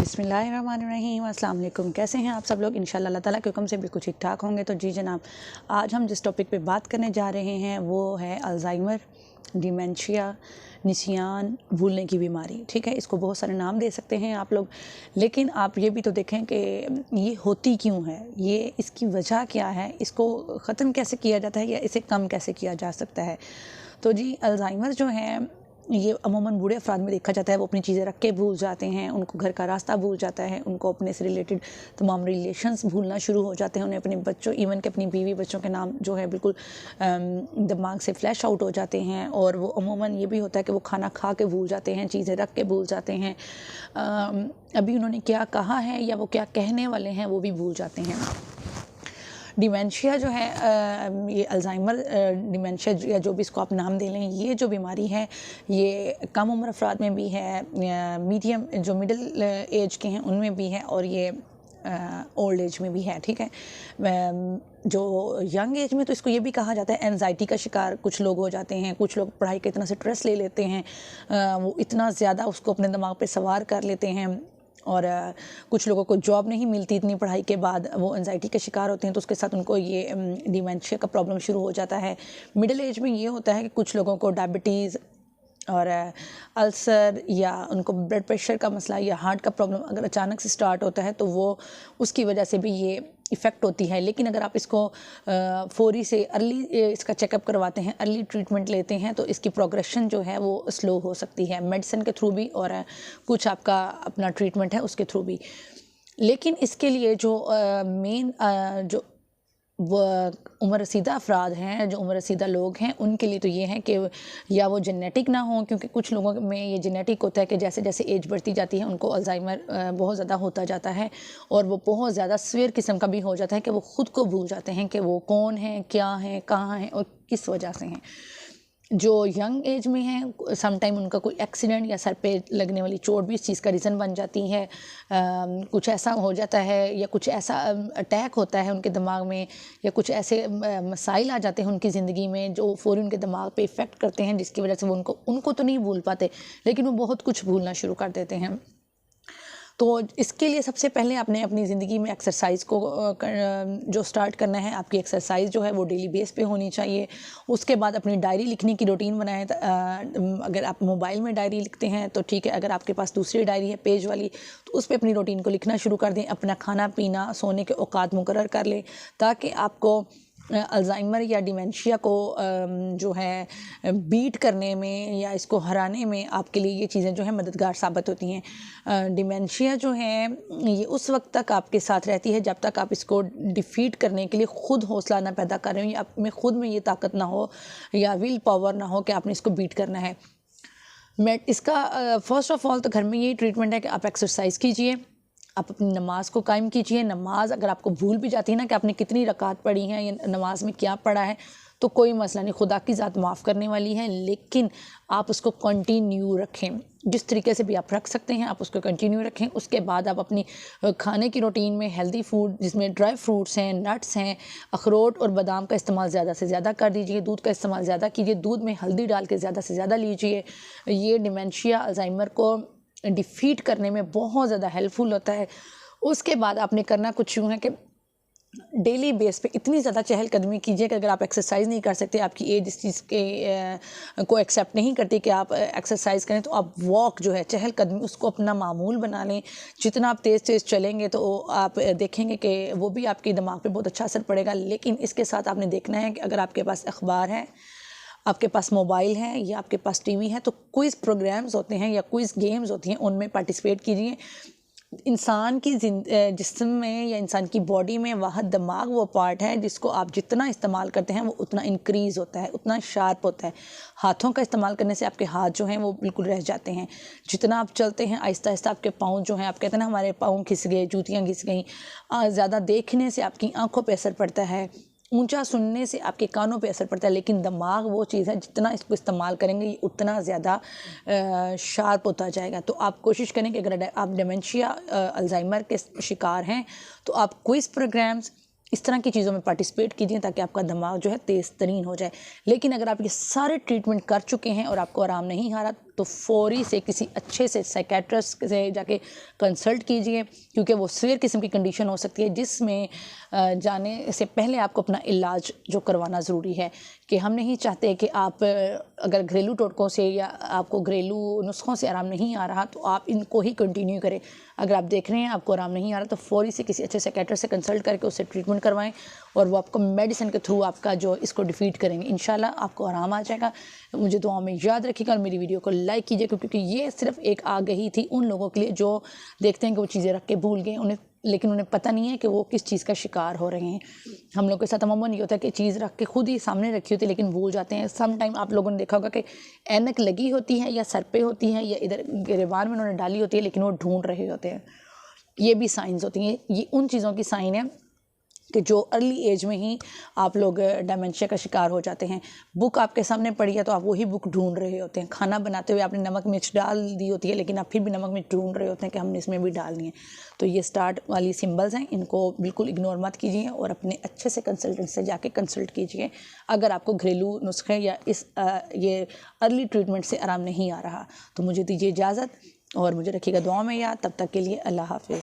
बिस्मिल्लाहिर्रहमानिर्रहीम। अस्सलाम वालेकुम। कैसे हैं आप सब लोग? इंशाल्लाह अल्लाह ताला के हुक्म से बिल्कुल ठीक ठाक होंगे। तो जी जनाब, आज हम जिस टॉपिक पे बात करने जा रहे हैं वो है अल्ज़ाइमर, डिमेंशिया, निसियान, भूलने की बीमारी। ठीक है, इसको बहुत सारे नाम दे सकते हैं आप लोग, लेकिन आप ये भी तो देखें कि ये होती क्यों है, ये इसकी वजह क्या है, इसको ख़त्म कैसे किया जाता है या इसे कम कैसे किया जा सकता है। तो जी अल्ज़ाइमर जो है ये अमूमन बूढ़े अफराद में देखा जाता है। वो अपनी चीज़ें रख के भूल जाते हैं, उनको घर का रास्ता भूल जाता है, उनको अपने से रिलेटेड तमाम रिलेशंस भूलना शुरू हो जाते हैं, उन्हें अपने बच्चों इवन के अपनी बीवी बच्चों के नाम जो है बिल्कुल दिमाग से फ्लैश आउट हो जाते हैं। और वो अमूमन ये भी होता है कि वो खाना खा के भूल जाते हैं, चीज़ें रख के भूल जाते हैं, अभी उन्होंने क्या कहा है या वो क्या कहने वाले हैं वो भी भूल जाते हैं। डिमेंशिया जो है ये अल्ज़ाइमर डिमेंशिया या जो भी इसको आप नाम दे लें, ये जो बीमारी है ये कम उम्र अफराद में भी है, मीडियम जो मिडिल एज के हैं उनमें भी है, और ये ओल्ड एज में भी है। ठीक है, जो यंग एज में तो इसको ये भी कहा जाता है एनजाइटी का शिकार कुछ लोग हो जाते हैं। कुछ लोग पढ़ाई का इतना स्ट्रेस ले लेते हैं, वो इतना ज़्यादा उसको अपने दिमाग पे सवार कर लेते हैं, और कुछ लोगों को जॉब नहीं मिलती इतनी पढ़ाई के बाद, वो एंजाइटी के शिकार होते हैं, तो उसके साथ उनको ये डिमेंशिया का प्रॉब्लम शुरू हो जाता है। मिडिल एज में ये होता है कि कुछ लोगों को डायबिटीज़ और अल्सर या उनको ब्लड प्रेशर का मसला या हार्ट का प्रॉब्लम अगर अचानक से स्टार्ट होता है तो वो उसकी वजह से भी ये इफ़ेक्ट होती है। लेकिन अगर आप इसको फौरी से अर्ली इसका चेकअप करवाते हैं, अर्ली ट्रीटमेंट लेते हैं, तो इसकी प्रोग्रेशन जो है वो स्लो हो सकती है, मेडिसिन के थ्रू भी और कुछ आपका अपना ट्रीटमेंट है उसके थ्रू भी। लेकिन इसके लिए जो मेन जो वो उम्र रसीदा अफराद हैं, जो उम्र रसीदा लोग हैं, उनके लिए तो ये है कि या वो जेनेटिक ना हो, क्योंकि कुछ लोगों में ये जेनेटिक होता है कि जैसे जैसे एज बढ़ती जाती है उनको अल्ज़ाइमर बहुत ज़्यादा होता जाता है, और वो बहुत ज़्यादा सीवियर किस्म का भी हो जाता है कि वो ख़ुद को भूल जाते हैं कि वो कौन है, क्या है, कहाँ हैं और किस वजह से हैं। जो यंग एज में हैं समटाइम उनका कोई एक्सीडेंट या सर पे लगने वाली चोट भी इस चीज़ का रीज़न बन जाती है। कुछ ऐसा हो जाता है या कुछ ऐसा अटैक होता है उनके दिमाग में, या कुछ ऐसे मसाइल आ जाते हैं उनकी ज़िंदगी में जो फ़ौरी उनके दिमाग पे इफ़ेक्ट करते हैं, जिसकी वजह से वो उनको तो नहीं भूल पाते, लेकिन वो बहुत कुछ भूलना शुरू कर देते हैं। तो इसके लिए सबसे पहले आपने अपनी ज़िंदगी में एक्सरसाइज को जो स्टार्ट करना है, आपकी एक्सरसाइज जो है वो डेली बेस पे होनी चाहिए। उसके बाद अपनी डायरी लिखने की रूटीन बनाएं। अगर आप मोबाइल में डायरी लिखते हैं तो ठीक है, अगर आपके पास दूसरी डायरी है पेज वाली तो उस पर अपनी रूटीन को लिखना शुरू कर दें। अपना खाना पीना, सोने के औकात मुकर्रर कर लें, ताकि आपको अल्ज़ाइमर या डिमेंशिया को जो है बीट करने में या इसको हराने में आपके लिए ये चीज़ें जो है मददगार साबित होती हैं। डिमेंशिया जो है ये उस वक्त तक आपके साथ रहती है जब तक आप इसको डिफ़ीट करने के लिए ख़ुद हौसला ना पैदा कर रहे हो, या आप में ख़ुद में ये ताकत ना हो या विल पावर ना हो कि आपने इसको बीट करना है। इसका फ़र्स्ट ऑफ़ ऑल तो घर में यही ट्रीटमेंट है कि आप एक्सरसाइज कीजिए, आप अपनी नमाज़ को कायम कीजिए। नमाज अगर आपको भूल भी जाती है ना कि आपने कितनी रकात पढ़ी हैं या नमाज में क्या पढ़ा है, तो कोई मसला नहीं, खुदा की ज़ात माफ़ करने वाली है, लेकिन आप उसको कंटिन्यू रखें। जिस तरीके से भी आप रख सकते हैं आप उसको कंटिन्यू रखें। उसके बाद आप अपनी खाने की रूटीन में हेल्दी फूड जिसमें ड्राई फ्रूट्स हैं, नट्स हैं, अखरोट और बादाम का इस्तेमाल ज़्यादा से ज़्यादा कर दीजिए। दूध का इस्तेमाल ज़्यादा कीजिए, दूध में हल्दी डाल के ज़्यादा से ज़्यादा लीजिए। ये डिमेंशिया अल्ज़ाइमर को डिफ़ीट करने में बहुत ज़्यादा हेल्पफुल होता है। उसके बाद आपने करना कुछ यूँ है कि डेली बेस पे इतनी ज़्यादा चहलकदमी कीजिए कि अगर आप एक्सरसाइज नहीं कर सकते, आपकी एज इस चीज़ के को एक्सेप्ट नहीं करती कि आप एक्सरसाइज करें, तो आप वॉक जो है चहलकदमी उसको अपना मामूल बना लें। जितना आप तेज़ तेज़ चलेंगे तो आप देखेंगे कि वो भी आपके दिमाग पे बहुत अच्छा असर पड़ेगा। लेकिन इसके साथ आपने देखना है कि अगर आपके पास अखबार है, आपके पास मोबाइल है या आपके पास टीवी है, तो क्विज़ प्रोग्राम्स होते हैं या क्विज़ गेम्स होती हैं, उनमें पार्टिसिपेट कीजिए। इंसान की जिस्म में या इंसान की बॉडी में वह दिमाग वो पार्ट है जिसको आप जितना इस्तेमाल करते हैं वो उतना इंक्रीज़ होता है, उतना शार्प होता है। हाथों का इस्तेमाल करने से आपके हाथ जो हैं वो बिल्कुल रह जाते हैं। जितना आप चलते हैं आहिस्ता आहिस्ता आपके पाँव जो हैं, आप कहते हैं ना हमारे पाँव घिस गए, जूतियाँ घिस गई। ज़्यादा देखने से आपकी आँखों पर असर पड़ता है, ऊंचा सुनने से आपके कानों पे असर पड़ता है, लेकिन दिमाग वो चीज़ है जितना इसको इस्तेमाल करेंगे ये उतना ज़्यादा शार्प होता जाएगा। तो आप कोशिश करें कि अगर आप डिमेंशिया अल्ज़ाइमर के शिकार हैं तो आप क्विज़ प्रोग्राम्स इस तरह की चीज़ों में पार्टिसिपेट कीजिए ताकि आपका दिमाग जो है तेज़ तरीन हो जाए। लेकिन अगर आप ये सारे ट्रीटमेंट कर चुके हैं और आपको आराम नहीं आ रहा, तो फ़ौरी से किसी अच्छे से साइकेट्रिस्ट से जाके कंसल्ट कीजिए, क्योंकि वो सीवियर किस्म की कंडीशन हो सकती है जिसमें जाने से पहले आपको अपना इलाज जो करवाना ज़रूरी है। कि हम नहीं चाहते कि आप अगर घरेलू टोटकों से या आपको घरेलू नुस्खों से आराम नहीं आ रहा तो आप इनको ही कंटिन्यू करें। अगर आप देख रहे हैं आपको आराम नहीं आ रहा तो फ़ौरी से किसी अच्छे साइकियाट्रिस्ट से कंसल्ट करके उससे ट्रीटमेंट करवाएं और वो आपको मेडिसिन के थ्रू आपका जो इसको डिफीट करेंगे। इंशाल्लाह आपको आराम आ जाएगा। मुझे दुआ में याद रखिएगा और मेरी वीडियो को लाइक कीजिए, क्योंकि ये सिर्फ एक आगाही थी उन लोगों के लिए जो देखते हैं कि वो चीज़ें रख के भूल गए, लेकिन उन्हें पता नहीं है कि वो किस चीज़ का शिकार हो रहे हैं। हम लोग के साथ अमूमन ये होता है कि चीज़ रख के खुद ही सामने रखी होती है लेकिन भूल जाते हैं। सम टाइम आप लोगों ने देखा होगा कि ऐनक लगी होती है या सर पे होती है या इधर गिरेबान में उन्होंने डाली होती है, लेकिन वो ढूंढ रहे होते हैं। ये भी साइंस होती हैं। ये उन चीज़ों की साइन है कि जो अर्ली एज में ही आप लोग डेमेंशिया का शिकार हो जाते हैं। बुक आपके सामने पड़ी है तो आप वही बुक ढूंढ रहे होते हैं। खाना बनाते हुए आपने नमक मिर्च डाल दी होती है लेकिन आप फिर भी नमक मिर्च ढूंढ रहे होते हैं कि हमने इसमें भी डालनी है। तो ये स्टार्ट वाली सिंबल्स हैं, इनको बिल्कुल इग्नोर मत कीजिए और अपने अच्छे से कंसल्टेंट से जाके कंसल्ट कीजिए अगर आपको घरेलू नुस्खे या ये अर्ली ट्रीटमेंट से आराम नहीं आ रहा। तो मुझे दीजिए इजाज़त और मुझे रखिएगा दुआ में याद। तब तक के लिए अल्लाह हाफ़िज़।